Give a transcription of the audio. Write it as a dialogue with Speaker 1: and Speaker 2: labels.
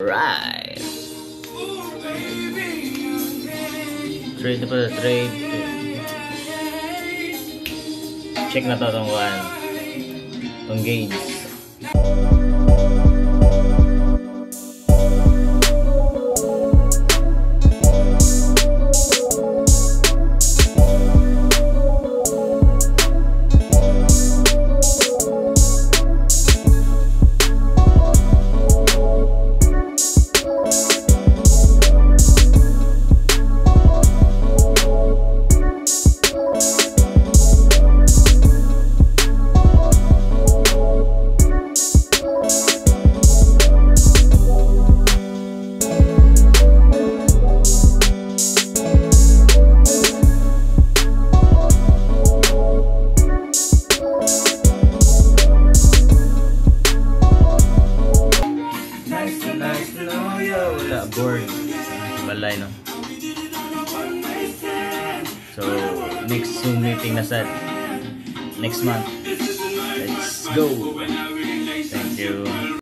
Speaker 1: Right. Trade na pala, trade. Check na to itong one. Itong gauge. Board balay, no? So next Zoom meeting na sa next month. Let's go. Thank you.